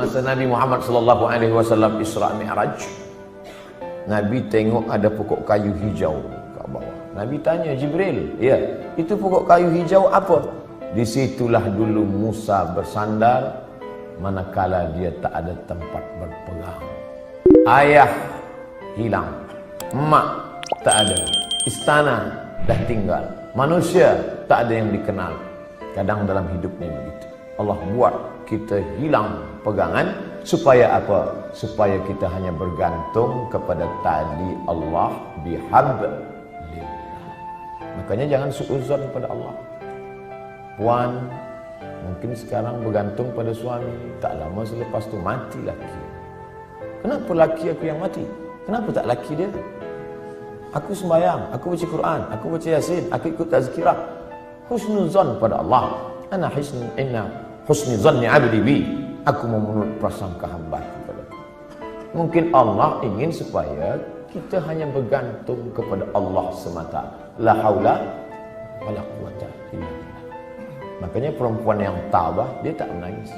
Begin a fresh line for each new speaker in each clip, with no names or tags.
Masa Nabi Muhammad sallallahu alaihi wasallam Isra Mi'raj, Nabi tengok ada pokok kayu hijau kat bawah. Nabi tanya Jibril, "Ya, itu pokok kayu hijau apa?" Disitulah dulu Musa bersandar manakala dia tak ada tempat berpegang. Ayah hilang, mak tak ada, istana dah tinggal, manusia tak ada yang dikenal. Kadang dalam hidup ni begitu. Allah buat kita hilang pegangan supaya apa? Supaya kita hanya bergantung kepada tali Allah bihablillah. Makanya jangan suuzon pada Allah. Puan mungkin sekarang bergantung pada suami, tak lama selepas tu mati laki. Kenapa laki aku yang mati? Kenapa tak laki dia? Aku sembahyang, aku baca Quran, aku baca Yasin, aku ikut tazkirah. Husnuzon pada Allah. Inna husni zanni abdi bi. Aku memenuhi prasangka hamba kepada aku. Mungkin Allah ingin supaya kita hanya bergantung kepada Allah semata. La haula wala quwata illa billah. Makanya perempuan yang tabah dia tak menangis.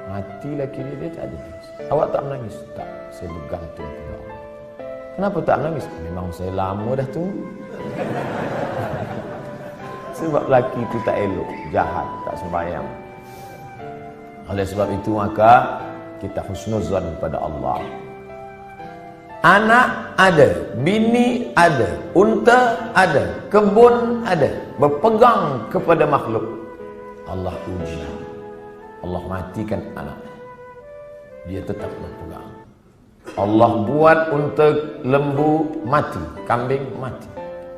Mati laki dia tak ada nangis. Awak tak menangis? Tak, saya bergantung kepada Allah. Kenapa tak menangis? Memang saya lama dah tunggu. Sebab laki itu tak elok, jahat, tak sembahyang. Oleh sebab itu maka kita husnuzan pada Allah. Anak ada, bini ada, unta ada, kebun ada, berpegang kepada makhluk. Allah uji, Allah matikan anak, dia tetap berpegang. Allah buat unta, lembu mati, kambing mati,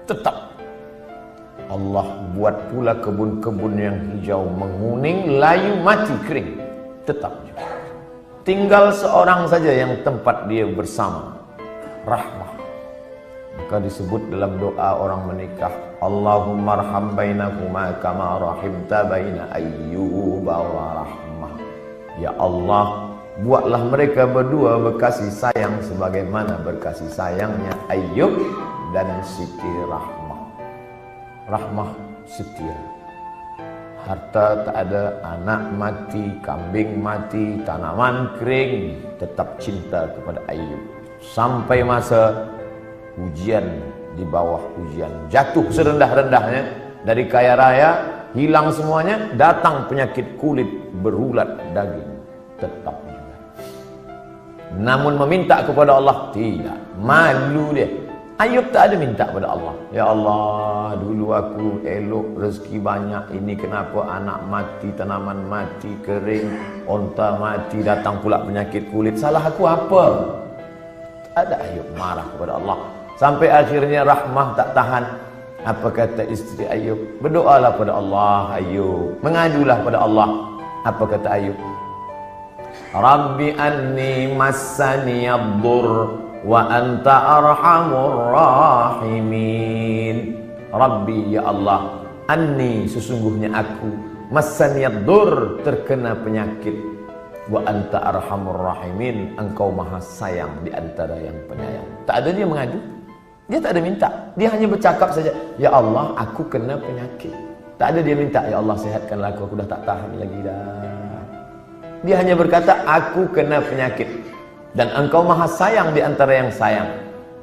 tetap. Allah buat pula kebun-kebun yang hijau menguning, layu mati kering, tetap juga. Tinggal seorang saja yang tempat dia bersama, rahmah. Maka disebut dalam doa orang menikah, Allahumma arham bainahuma kama rahimta baina ayyuba wa rahmah. Ya Allah, buatlah mereka berdua berkasih sayang sebagaimana berkasih sayangnya Ayyub dan Siti Rahmah. Rahmah setia. Harta tak ada, anak mati, kambing mati, tanaman kering, tetap cinta kepada Ayyub. Sampai masa ujian, di bawah ujian, jatuh serendah-rendahnya dari kaya raya, hilang semuanya, datang penyakit kulit berulat daging, tetap juga. Namun meminta kepada Allah tidak, malu dia. Ayub tak ada minta pada Allah, ya Allah, dulu aku elok, rezeki banyak, ini kenapa anak mati, tanaman mati, kering, onta mati, datang pula penyakit kulit, salah aku apa? Tak ada Ayub marah kepada Allah. Sampai akhirnya Rahmah tak tahan. Apa kata isteri Ayub? Berdoalah pada Allah Ayub, mengadulah pada Allah. Apa kata Ayub? Rabbi anni massani ad-dur wa anta arhamur rahimin. Rabbi, ya Allah, anni, sesungguhnya aku, massani ad-dur, terkena penyakit, wa anta arhamur rahimin, engkau maha sayang di antara yang penyayang. Tak ada dia mengadu, dia tak ada minta, dia hanya bercakap saja, ya Allah, aku kena penyakit. Tak ada dia minta, ya Allah, sehatkanlah aku dah tak tahan lagi dah. Dia hanya berkata, aku kena penyakit dan engkau maha sayang di antara yang sayang.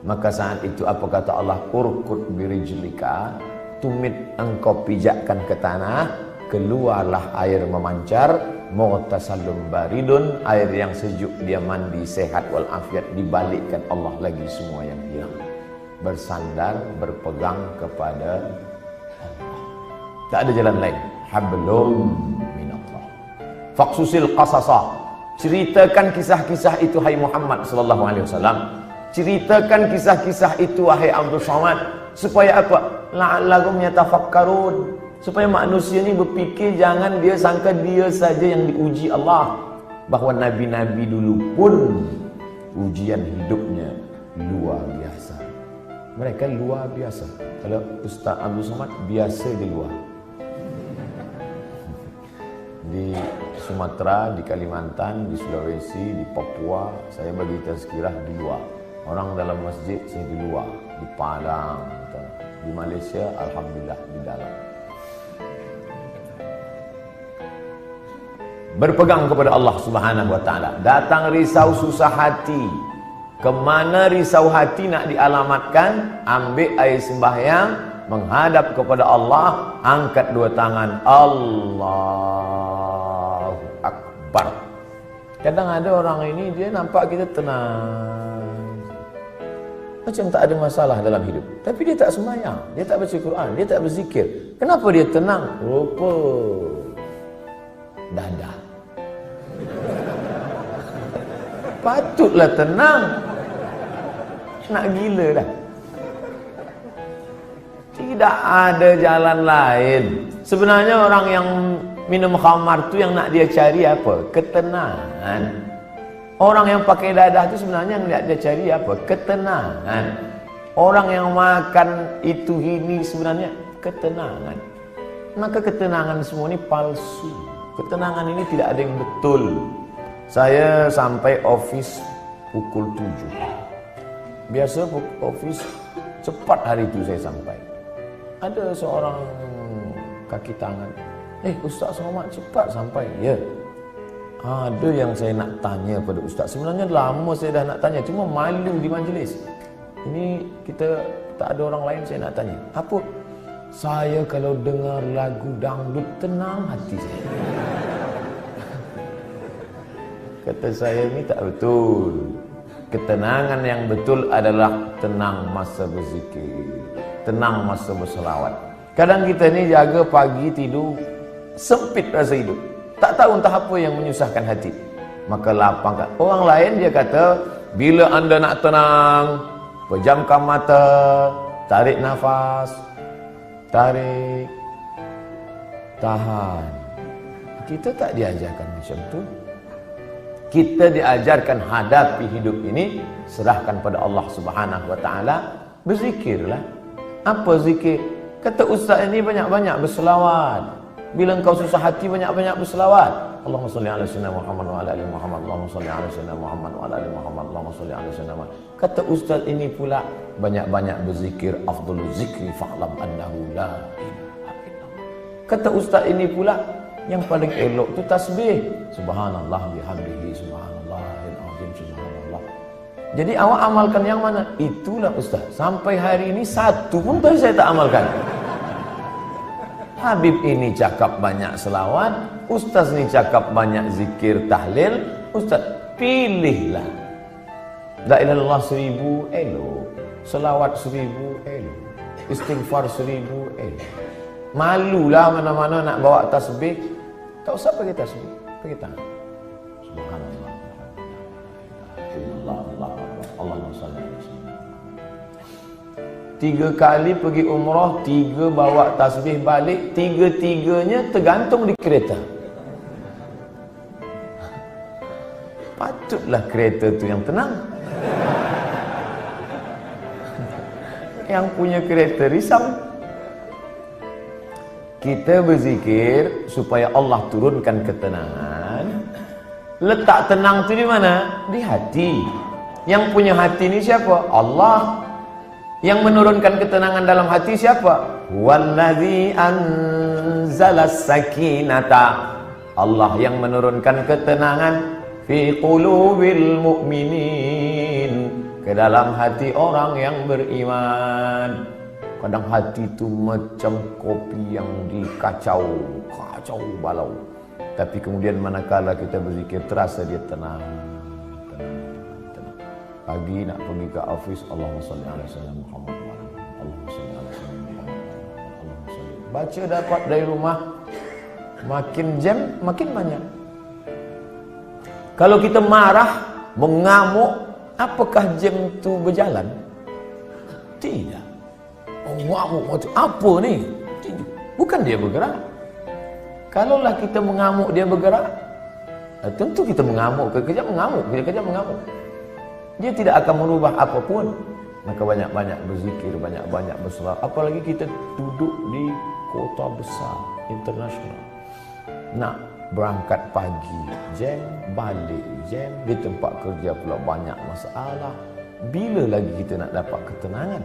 Maka saat itu apa kata Allah? Urkud birijlika, tumit engkau pijakkan ke tanah, keluarlah air memancar, mughtasalun baridun, air yang sejuk, dia mandi sehat walafiat, dibalikkan Allah lagi semua yang hilang. Bersandar, berpegang kepada Allah. Tak ada jalan lain. Hablum minallah. Faqsusil qasasa, ceritakan kisah-kisah itu hai Muhammad sallallahu alaihi wasallam. Ceritakan kisah-kisah itu wahai Abdul Somad, supaya apa? La'allahum yatafakkarun, supaya manusia ni berfikir, jangan dia sangka dia saja yang diuji Allah, bahawa nabi-nabi dulu pun ujian hidupnya luar biasa. Mereka luar biasa. Kalau Ustaz Abdul Somad biasa di luar. Di Sumatera, di Kalimantan, di Sulawesi, di Papua, saya bagi tazkirah di luar. Orang dalam masjid, saya di luar. Di Padang, di Malaysia, alhamdulillah di dalam. berpegang kepada Allah Subhanahu wa taala. Datang risau susah hati, kemana risau hati nak dialamatkan? Ambil air sembahyang, menghadap kepada Allah, angkat dua tangan, Allahu Akbar. Kadang ada orang ini dia nampak kita tenang, macam tak ada masalah dalam hidup, tapi dia tak sembahyang, dia tak baca Quran, dia tak berzikir. Kenapa dia tenang? Rupa dadah. Patutlah tenang, nak gila dah. Tidak ada jalan lain. Sebenarnya orang yang minum khamar tu yang nak dia cari apa? Ketenangan. Orang yang pakai dadah tu sebenarnya yang nak dia cari apa? Ketenangan. Orang yang makan itu ini sebenarnya ketenangan. Maka ketenangan semua ini palsu. Ketenangan ini tidak ada yang betul. Saya sampai office pukul 7. Biasa office cepat hari itu saya sampai. Ada seorang kaki tangan, Ustaz Somad cepat sampai. Ya, ada yang saya nak tanya pada Ustaz. Sebenarnya lama saya dah nak tanya, cuma malu di majlis. Ini kita tak ada orang lain, saya nak tanya. Apa? Saya kalau dengar lagu dangdut tenang hati saya. Kata saya, ini tak betul. Ketenangan yang betul adalah tenang masa berzikir, tenang masa berselawat. Kadang kita ni jaga pagi tidur, sempit rasa hidup, tak tahu entah apa yang menyusahkan hati, maka lapangkan. Orang lain dia kata, bila anda nak tenang, pejamkan mata, tarik nafas, tarik, tahan. Kita tak diajarkan macam tu. Kita diajarkan hadapi hidup ini, serahkan pada Allah Subhanahu wa taala, berzikirlah. Apa zikir? Kata ustaz ini banyak-banyak berselawat. Bila engkau susah hati, banyak-banyak berselawat. Allahumma salli ala sayyidina Muhammad wa ala ali Muhammad. Allahumma salli ala sayyidina Muhammad wa ala ali Muhammad. Allahumma salli ala sayyidina Muhammad. Kata ustaz ini pula, banyak-banyak berzikir, afdhalul zikri fa'lam annahu la ilaha illallah. Kata ustaz ini pula, yang paling elok tu tasbih. Subhanallah bihamdihi, subhanallahil azim, subhanallah. Jadi awak amalkan yang mana? Itulah ustaz. Sampai hari ini satu pun saya tak amalkan. Habib ini cakap banyak selawat, ustaz ni cakap banyak zikir tahlil. Ustaz, pilihlah. La ilaha illallah 1000 elok, selawat 1000 elok, istighfar 1000 elok. Malulah mana-mana nak bawa tasbih. Tak usah pakai tasbih, pakai tangan. Subhanallah, Allahumma salli ala sayyidina. 3 kali pergi umrah, 3 bawa tasbih balik, 3-3-nya tergantung di kereta. Patutlah kereta tu yang tenang. Yang punya kereta risau. Kita berzikir supaya Allah turunkan ketenangan. Letak tenang tu di mana? Di hati. Yang punya hati ni siapa? Allah. Yang menurunkan ketenangan dalam hati siapa? Wallazi anzalas sakinata. Allah yang menurunkan ketenangan fi qulubil mu'minin, ke dalam hati orang yang beriman. Kadang hati itu macam kopi yang dikacau, kacau balau. Tapi kemudian manakala kita berzikir, terasa dia tenang, tenang, tenang. Pagi nak pergi ke office, Allahumma salli ala sayyidina Muhammad, Allahumma salli ala sayyidina Muhammad, Allahumma salli. Baca dapat dari rumah, makin jam, makin banyak. Kalau kita marah, mengamuk, apakah jam itu berjalan? Tidak. Mengamuk macam apa ni? Bukan dia bergerak. Kalaulah kita mengamuk dia bergerak, tentu kita mengamuk, kekejap mengamuk, kekejap mengamuk. Dia tidak akan merubah apapun. Maka banyak-banyak berzikir, banyak-banyak berselawat. Apalagi kita duduk di kota besar, internasional. Nak berangkat pagi, jam, balik jam, di tempat kerja pula banyak masalah. Bila lagi kita nak dapat ketenangan?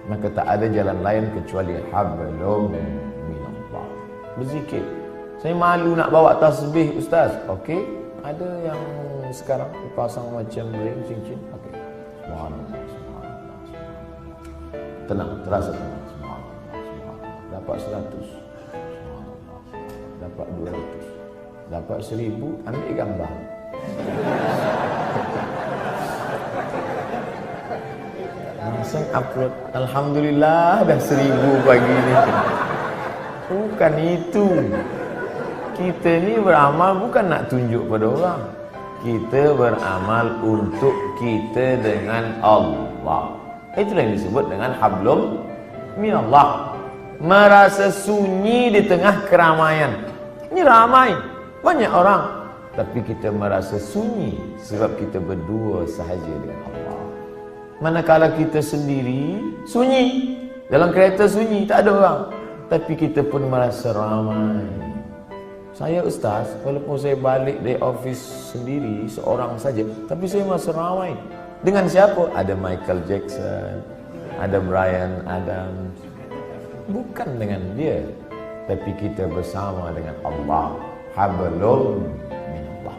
Maka tak ada jalan lain kecuali hablum minallah. Berzikir. Saya malu nak bawa tasbih Ustaz. Okey, ada yang sekarang pasang macam ring cincin. Okey. Subhanallah, subhanallah, subhanallah. Tenang, terasa tenang. Subhanallah, subhanallah. Dapat 100. Subhanallah. Dapat 200. Dapat 1000, ambil gambar. Langsung upload. Alhamdulillah dah 1000 pagi ni. Bukan itu. Kita ni beramal bukan nak tunjuk pada orang. Kita beramal untuk kita dengan Allah. Itulah yang disebut dengan hablum minallah. Merasa sunyi di tengah keramaian. Ini ramai, banyak orang, tapi kita merasa sunyi sebab kita berdua sahaja dengan Allah. Manakala kita sendiri, sunyi. Dalam kereta sunyi, tak ada orang, tapi kita pun merasa ramai. Saya Ustaz, walaupun saya balik dari office sendiri, seorang saja, tapi saya merasa ramai. Dengan siapa? Ada Michael Jackson, ada Bryan Adams. Bukan dengan dia, tapi kita bersama dengan Allah. Hablum minallah.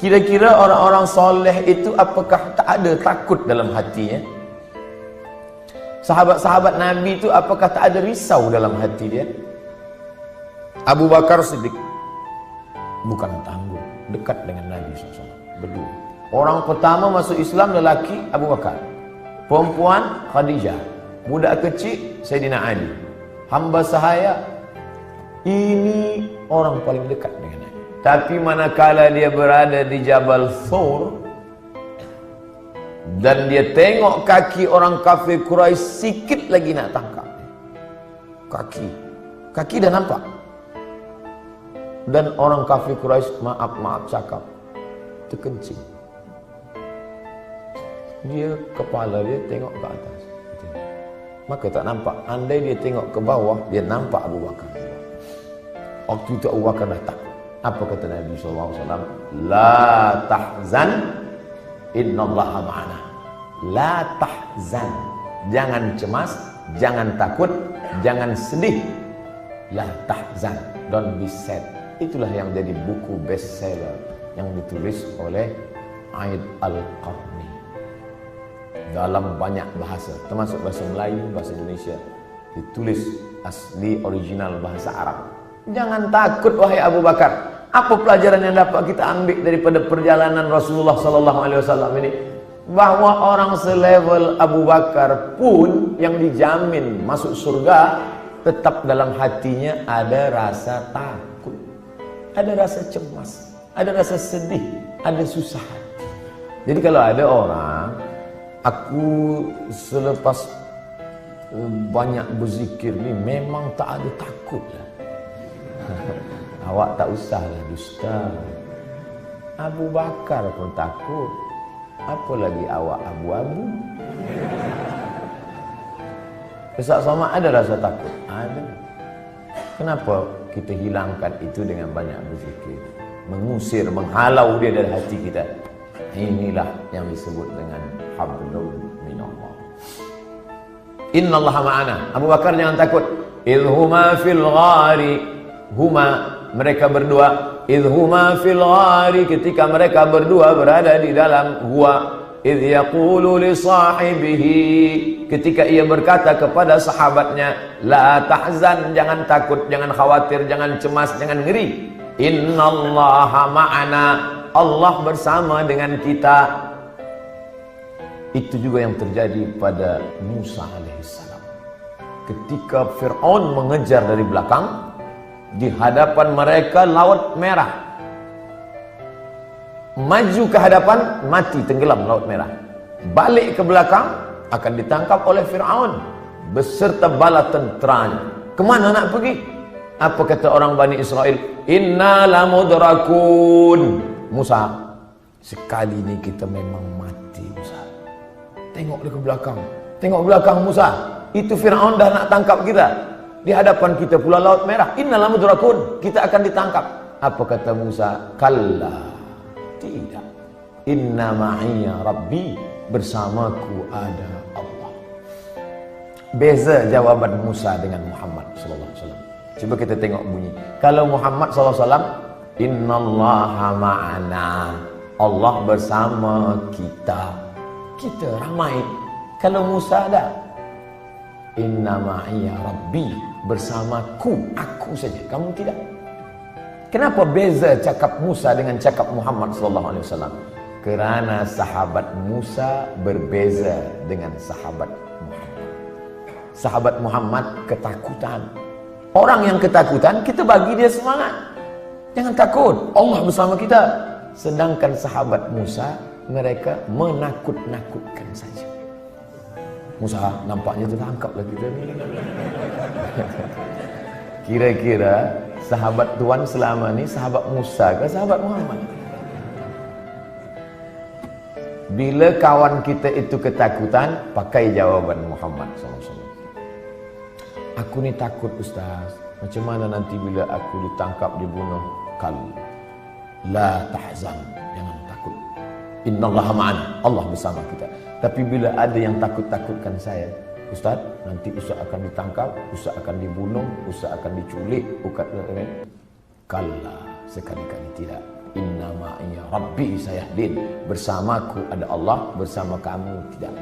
Kira-kira orang-orang soleh itu apakah tak ada takut dalam hatinya? Sahabat-sahabat Nabi itu apakah tak ada risau dalam hati dia? Abu Bakar Siddiq bukan tangguh, dekat dengan Nabi SAW, berdua. Orang pertama masuk Islam lelaki Abu Bakar, perempuan Khadijah, budak kecil Sayyidina Ali, hamba sahaya. Ini orang paling dekat dengan Nabi. Tapi manakala dia berada di Jabal Thur dan dia tengok kaki orang kafir Quraisy, sikit lagi nak tangkap kaki dah nampak. Dan orang kafir Quraisy maaf cakap, terkencing. Dia kepala dia tengok ke atas, maka tak nampak. Andai dia tengok ke bawah, dia nampak Abu Bakar. Waktu itu Abu Bakar dah takut. Apa kata Nabi SAW? La tahzan, innallaha ma'ana. La tahzan, jangan cemas, jangan takut, jangan sedih. La tahzan, don't be sad. Itulah yang jadi buku bestseller yang ditulis oleh Aid Al-Qarni dalam banyak bahasa, termasuk bahasa Melayu, bahasa Indonesia, ditulis asli original bahasa Arab. Jangan takut wahai Abu Bakar. Apa pelajaran yang dapat kita ambil daripada perjalanan Rasulullah SAW ini? Bahwa orang selevel Abu Bakar pun yang dijamin masuk surga, tetap dalam hatinya ada rasa takut, ada rasa cemas, ada rasa sedih, ada susah. Jadi kalau ada orang, aku selepas banyak berzikir ni memang tak ada takut lah. Awak tak usahlah dusta. Abu Bakar pun takut, apalagi awak abu-abu. Ustaz Somad ada rasa takut? Ada. Kenapa kita hilangkan itu dengan banyak berzikir, mengusir, menghalau dia dari hati kita? Inilah yang disebut dengan hablum minallah. Innallaha ma'ana. Abu Bakar jangan takut. Idhuma fil ghari. Huma, mereka berdua. Idhuma fil ghari, ketika mereka berdua berada di dalam gua. Idh yaqulu li sahibihi, ketika ia berkata kepada sahabatnya, la tahzan, jangan takut, jangan khawatir, jangan cemas, jangan ngeri. Innallaha ma'ana, Allah bersama dengan kita. Itu juga yang terjadi pada Musa alaihissalam. Ketika Fir'aun mengejar dari belakang, di hadapan mereka Laut Merah. Maju ke hadapan, mati tenggelam Laut Merah. Balik ke belakang, akan ditangkap oleh Fir'aun beserta bala tenteranya. Kemana nak pergi? Apa kata orang Bani Israel? Inna lamudrakun. Musa, sekali ini kita memang mati Musa. Tengok dia ke belakang. Tengok belakang Musa. Itu Fir'aun dah nak tangkap kita. Di hadapan kita pula Laut Merah. Inna lamudrakun. Kita akan ditangkap. Apa kata Musa? Kalla. Tidak. Inna ma'iya Rabbi. Bersamaku ada Allah. Beza jawaban Musa dengan Muhammad SAW. Coba kita tengok bunyi. Kalau Muhammad SAW, innallaha ma'ana. Allah bersama kita. Kita ramai. Kalau Musa ada, inna ma'iya rabbi, bersamaku, aku saja, kamu tidak. Kenapa beza cakap Musa dengan cakap Muhammad SAW? Kerana sahabat Musa berbeza dengan sahabat Muhammad. Sahabat Muhammad ketakutan. Orang yang ketakutan, kita bagi dia semangat. Jangan takut, Allah bersama kita. Sedangkan sahabat Musa, mereka menakut-nakutkan saja. Musa nampaknya tertangkap lagi tadi. Kira-kira sahabat Tuhan selama ni sahabat Musa ke sahabat Muhammad? Bila kawan kita itu ketakutan, pakai jawaban Muhammad SAW. Aku ni takut Ustaz. Macam mana nanti bila aku ditangkap, dibunuh? La tahzan, jangan takut. Innallaha ma'ana, Allah bersama kita. Tapi bila ada yang takut-takutkan saya, Ustaz, nanti Ustaz akan ditangkap, Ustaz akan dibunuh, Ustaz akan diculik, kalla, sekali-kali tidak. Inna ma'iya rabbi sayahdin, bersamaku ada Allah, bersama kamu tidak.